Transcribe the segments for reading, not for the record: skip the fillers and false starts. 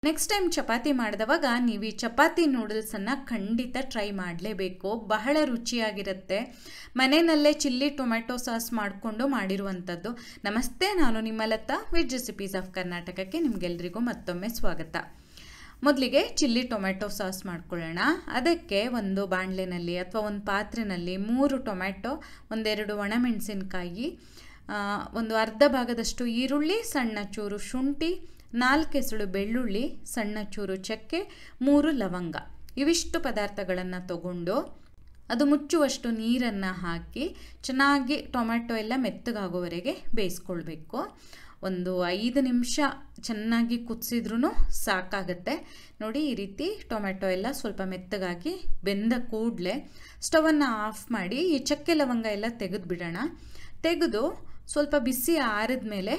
Next time chapati ಮಾಡಿದವಾಗ ನೀವು ಈ ಚಪಾತಿ ನೂಡಲ್ಸನ್ನು ಖಂಡಿತ ಟ್ರೈ ಮಾಡಲೇಬೇಕು. ಬಹಳ ರುಚಿಯಾಗಿರುತ್ತೆ. ಮನೆಯಲ್ಲೇ ಚಿಲ್ಲಿ ಟೊಮೆಟೊ ಸಾಸ್ ಮಾಡಿಕೊಂಡು ಮಾಡಿರುವಂಥದ್ದು. ನಮಸ್ತೆ, ನಾನು ನಿಮ್ಮ ಲತಾ ವೆಜ್ ರೆಸಿಪೀಸ್ ಆಫ್ ಕರ್ನಾಟಕಕ್ಕೆ ನಿಮಗೆಲ್ರಿಗೂ ಮತ್ತೊಮ್ಮೆ ಸ್ವಾಗತ. ಮೊದಲಿಗೆ ಚಿಲ್ಲಿ ಟೊಮೆಟೊ ಸಾಸ್ ಮಾಡ್ಕೊಳ್ಳೋಣ. ಅದಕ್ಕೆ ಒಂದು ಬಾಣಲೆನಲ್ಲಿ ಅಥವಾ ಒಂದು ಪಾತ್ರೆಯಲ್ಲಿ 3 ಟೊಮೆಟೊ, ಒಂದೆರಡು ಒಣಮೆಣಸಿನಕಾಯಿ, ಒಂದು ಅರ್ಧ ಭಾಗದಷ್ಟು ಈರುಳ್ಳಿ, ಸಣ್ಣ ಚೂರು ಶುಂಠಿ, 4 ಎಸಳು ಬೆಳ್ಳುಳ್ಳಿ, ಸಣ್ಣ ಚೂರು ಚಕ್ಕೆ, 3 ಲವಂಗ, ಇವಿಷ್ಟು ಪದಾರ್ಥಗಳನ್ನು ತಗೊಂಡು ಅದು ಮುಚ್ಚುವಷ್ಟು ನೀರನ್ನು ಹಾಕಿ ಚೆನ್ನಾಗಿ ಟೊಮೆಟೊ ಎಲ್ಲ ಮೆತ್ತಗಾಗೋವರೆಗೆ ಬೇಯಿಸ್ಕೊಳ್ಬೇಕು. ಒಂದು 5 ನಿಮಿಷ ಚೆನ್ನಾಗಿ ಕುದಿಸಿದ್ರೂ ಸಾಕಾಗುತ್ತೆ. ನೋಡಿ, ಈ ರೀತಿ ಟೊಮೆಟೊ ಎಲ್ಲ ಸ್ವಲ್ಪ ಮೆತ್ತಗಾಗಿ ಬೆಂದ ಕೂಡಲೇ ಸ್ಟವನ್ನು ಆಫ್ ಮಾಡಿ ಈ ಚಕ್ಕೆ ಲವಂಗ ಎಲ್ಲ ತೆಗೆದು ಬಿಡೋಣ. ತೆಗೆದು ಸ್ವಲ್ಪ ಬಿಸಿ ಆರಿದ ಮೇಲೆ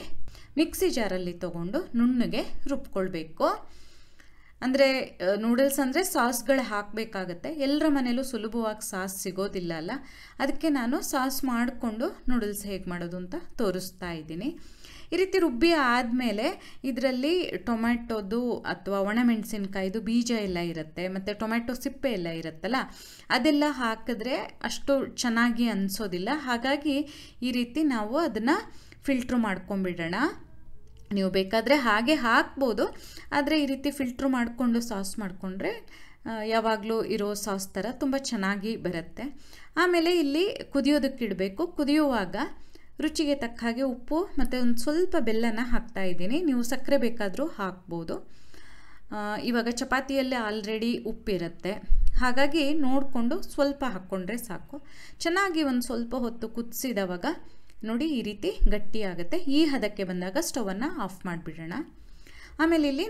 ಮಿಕ್ಸಿ ಜಾರಲ್ಲಿ ತೊಗೊಂಡು ನುಣ್ಣಗೆ ರುಬ್ಕೊಳ್ಬೇಕು. ಅಂದರೆ ನೂಡಲ್ಸ್ ಅಂದರೆ ಸಾಸ್ಗಳು ಹಾಕಬೇಕಾಗತ್ತೆ. ಎಲ್ಲರ ಮನೇಲೂ ಸುಲಭವಾಗಿ ಸಾಸ್ ಸಿಗೋದಿಲ್ಲ ಅಲ್ಲ, ಅದಕ್ಕೆ ನಾನು ಸಾಸ್ ಮಾಡಿಕೊಂಡು ನೂಡಲ್ಸ್ ಹೇಗೆ ಮಾಡೋದು ಅಂತ ತೋರಿಸ್ತಾ ಇದ್ದೀನಿ. ಈ ರೀತಿ ರುಬ್ಬಿ ಆದಮೇಲೆ ಇದರಲ್ಲಿ ಟೊಮೆಟೊದು ಅಥವಾ ಒಣಮೆಣಸಿನ್ಕಾಯಿದು ಬೀಜ ಎಲ್ಲ ಇರುತ್ತೆ, ಮತ್ತು ಟೊಮೆಟೊ ಸಿಪ್ಪೆ ಎಲ್ಲ ಇರುತ್ತಲ್ಲ, ಅದೆಲ್ಲ ಹಾಕಿದ್ರೆ ಅಷ್ಟು ಚೆನ್ನಾಗಿ ಅನಿಸೋದಿಲ್ಲ. ಹಾಗಾಗಿ ಈ ರೀತಿ ನಾವು ಅದನ್ನು ಫಿಲ್ಟ್ರ್ ಮಾಡ್ಕೊಂಬಿಡೋಣ. ನೀವು ಬೇಕಾದರೆ ಹಾಗೆ ಹಾಕ್ಬೋದು, ಆದರೆ ಈ ರೀತಿ ಫಿಲ್ಟ್ರ್ ಮಾಡಿಕೊಂಡು ಸಾಸ್ ಮಾಡಿಕೊಂಡ್ರೆ ಯಾವಾಗಲೂ ಇರೋ ಸಾಸ್ ಥರ ತುಂಬ ಚೆನ್ನಾಗಿ ಬರುತ್ತೆ. ಆಮೇಲೆ ಇಲ್ಲಿ ಕುದಿಯೋದಕ್ಕಿಡಬೇಕು. ಕುದಿಯುವಾಗ ರುಚಿಗೆ ತಕ್ಕ ಹಾಗೆ ಉಪ್ಪು ಮತ್ತು ಒಂದು ಸ್ವಲ್ಪ ಬೆಲ್ಲನ ಹಾಕ್ತಾಯಿದ್ದೀನಿ. ನೀವು ಸಕ್ಕರೆ ಬೇಕಾದರೂ ಹಾಕ್ಬೋದು. ಇವಾಗ ಚಪಾತಿಯಲ್ಲೇ ಆಲ್ರೆಡಿ ಉಪ್ಪಿರುತ್ತೆ, ಹಾಗಾಗಿ ನೋಡಿಕೊಂಡು ಸ್ವಲ್ಪ ಹಾಕ್ಕೊಂಡ್ರೆ ಸಾಕು. ಚೆನ್ನಾಗಿ ಒಂದು ಸ್ವಲ್ಪ ಹೊತ್ತು ಕುದಿಸಿದವಾಗ ನೋಡಿ ಈ ರೀತಿ ಗಟ್ಟಿಯಾಗುತ್ತೆ. ಈ ಹದಕ್ಕೆ ಬಂದಾಗ ಸ್ಟವನ್ನು ಆಫ್ ಮಾಡಿಬಿಡೋಣ. ಆಮೇಲೆ ಇಲ್ಲಿ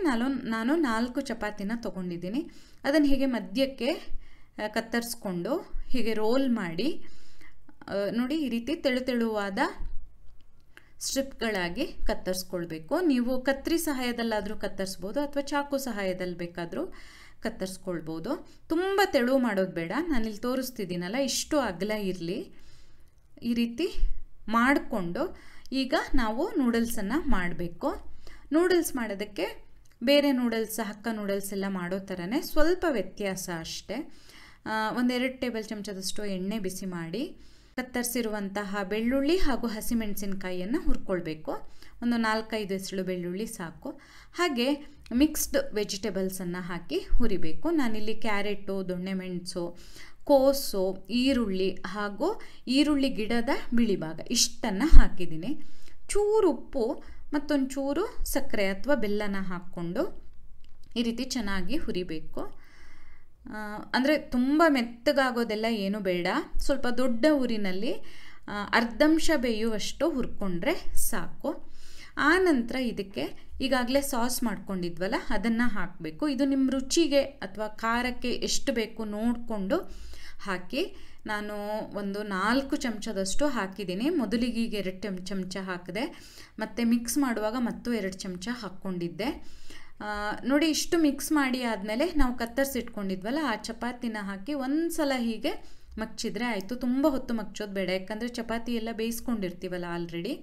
ನಾನು 4 ಚಪಾತಿನ ತೊಗೊಂಡಿದ್ದೀನಿ. ಅದನ್ನು ಹೀಗೆ ಮಧ್ಯಕ್ಕೆ ಕತ್ತರಿಸ್ಕೊಂಡು ಹೀಗೆ ರೋಲ್ ಮಾಡಿ ನೋಡಿ ಈ ರೀತಿ ತೆಳುವಾದ ಸ್ಟ್ರಿಪ್ಗಳಾಗಿ ಕತ್ತರಿಸ್ಕೊಳ್ಬೇಕು. ನೀವು ಕತ್ತರಿ ಸಹಾಯದಲ್ಲಾದರೂ ಕತ್ತರಿಸ್ಬೋದು ಅಥವಾ ಚಾಕು ಸಹಾಯದಲ್ಲಿ ಬೇಕಾದರೂ ಕತ್ತರಿಸ್ಕೊಳ್ಬೋದು. ತುಂಬ ತೆಳು ಮಾಡೋದು ಬೇಡ. ನಾನಿಲ್ಲಿ ತೋರಿಸ್ತಿದ್ದೀನಲ್ಲ, ಇಷ್ಟು ಅಗಲ ಇರಲಿ. ಈ ರೀತಿ ಮಾಡಿಕೊಂಡು ಈಗ ನಾವು ನೂಡಲ್ಸನ್ನು ಮಾಡಬೇಕು. ನೂಡಲ್ಸ್ ಮಾಡೋದಕ್ಕೆ ಬೇರೆ ನೂಡಲ್ಸ್, ಹಕ್ಕ ನೂಡಲ್ಸ್ ಎಲ್ಲ ಮಾಡೋ ಥರನೇ ಸ್ವಲ್ಪ ವ್ಯತ್ಯಾಸ ಅಷ್ಟೇ. 1-2 ಟೇಬಲ್ ಚಮಚದಷ್ಟು ಎಣ್ಣೆ ಬಿಸಿ ಮಾಡಿ ಕತ್ತರಿಸಿರುವಂತಹ ಬೆಳ್ಳುಳ್ಳಿ ಹಾಗೂ ಹಸಿಮೆಣಸಿನಕಾಯಿಯನ್ನು ಹುರ್ಕೊಳ್ಬೇಕು. ಒಂದು 4-5 ಎಸಳು ಬೆಳ್ಳುಳ್ಳಿ ಸಾಕು. ಹಾಗೆ ಮಿಕ್ಸ್ಡ್ ವೆಜಿಟೇಬಲ್ಸನ್ನು ಹಾಕಿ ಹುರಿಬೇಕು. ನಾನಿಲ್ಲಿ ಕ್ಯಾರೆಟು, ದೊಣ್ಣೆ ಮೆಣಸು, ಕೋಸು, ಈರುಳ್ಳಿ ಹಾಗೂ ಈರುಳ್ಳಿ ಗಿಡದ ಬಿಳಿ ಭಾಗ ಇಷ್ಟನ್ನು ಹಾಕಿದ್ದೀನಿ. ಚೂರು ಉಪ್ಪು ಮತ್ತೊಂದು ಚೂರು ಸಕ್ಕರೆ ಅಥವಾ ಬೆಲ್ಲನ ಹಾಕ್ಕೊಂಡು ಈ ರೀತಿ ಚೆನ್ನಾಗಿ ಹುರಿಬೇಕು. ಅಂದರೆ ತುಂಬ ಮೆತ್ತಗಾಗೋದೆಲ್ಲ ಏನೂ ಬೇಡ. ಸ್ವಲ್ಪ ದೊಡ್ಡ ಊರಿನಲ್ಲಿ ಅರ್ಧಂಶ ಬೇಯುವಷ್ಟು ಹುರ್ಕೊಂಡ್ರೆ ಸಾಕು. ಆನಂತರ ಇದಕ್ಕೆ ಈಗಾಗಲೇ ಸಾಸ್ ಮಾಡ್ಕೊಂಡಿದ್ವಲ್ಲ, ಅದನ್ನು ಹಾಕಬೇಕು. ಇದು ನಿಮ್ಮ ರುಚಿಗೆ ಅಥವಾ ಖಾರಕ್ಕೆ ಎಷ್ಟು ಬೇಕು ನೋಡಿಕೊಂಡು ಹಾಕಿ. ನಾನು ಒಂದು 4 ಚಮಚದಷ್ಟು ಹಾಕಿದ್ದೀನಿ. ಮೊದಲಿಗೆ ಈಗ 2 ಚಮಚ ಹಾಕಿದೆ, ಮತ್ತು ಮಿಕ್ಸ್ ಮಾಡುವಾಗ ಮತ್ತು 2 ಚಮಚ ಹಾಕ್ಕೊಂಡಿದ್ದೆ. ನೋಡಿ, ಇಷ್ಟು ಮಿಕ್ಸ್ ಮಾಡಿ ಆದಮೇಲೆ ನಾವು ಕತ್ತರಿಸಿಟ್ಕೊಂಡಿದ್ವಲ್ಲ ಆ ಚಪಾತಿನ ಹಾಕಿ ಒಂದು ಸಲ ಹೀಗೆ ಮಗ್ಚಿದ್ರೆ ಆಯಿತು. ತುಂಬ ಹೊತ್ತು ಮಗ್ಚೋದು ಬೇಡ, ಯಾಕಂದರೆ ಚಪಾತಿ ಎಲ್ಲ ಬೇಯಿಸ್ಕೊಂಡಿರ್ತೀವಲ್ಲ ಆಲ್ರೆಡಿ.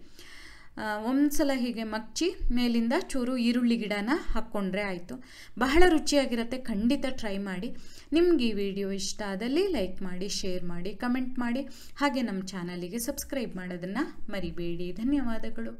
ಒಂದು ಸಲ ಹೀಗೆ ಮಗ್ಚಿ ಮೇಲಿಂದ ಚೂರು ಈರುಳ್ಳಿ ಗಿಡನ ಹಾಕ್ಕೊಂಡ್ರೆ ಆಯಿತು. ಬಹಳ ರುಚಿಯಾಗಿರುತ್ತೆ. ಖಂಡಿತ ಟ್ರೈ ಮಾಡಿ. ನಿಮ್ಗೆ ಈ ವಿಡಿಯೋ ಇಷ್ಟ ಆದಲ್ಲಿ ಲೈಕ್ ಮಾಡಿ, ಶೇರ್ ಮಾಡಿ, ಕಮೆಂಟ್ ಮಾಡಿ. ಹಾಗೆ ನಮ್ಮ ಚಾನಲಿಗೆ ಸಬ್ಸ್ಕ್ರೈಬ್ ಮಾಡೋದನ್ನು ಮರಿಬೇಡಿ. ಧನ್ಯವಾದಗಳು.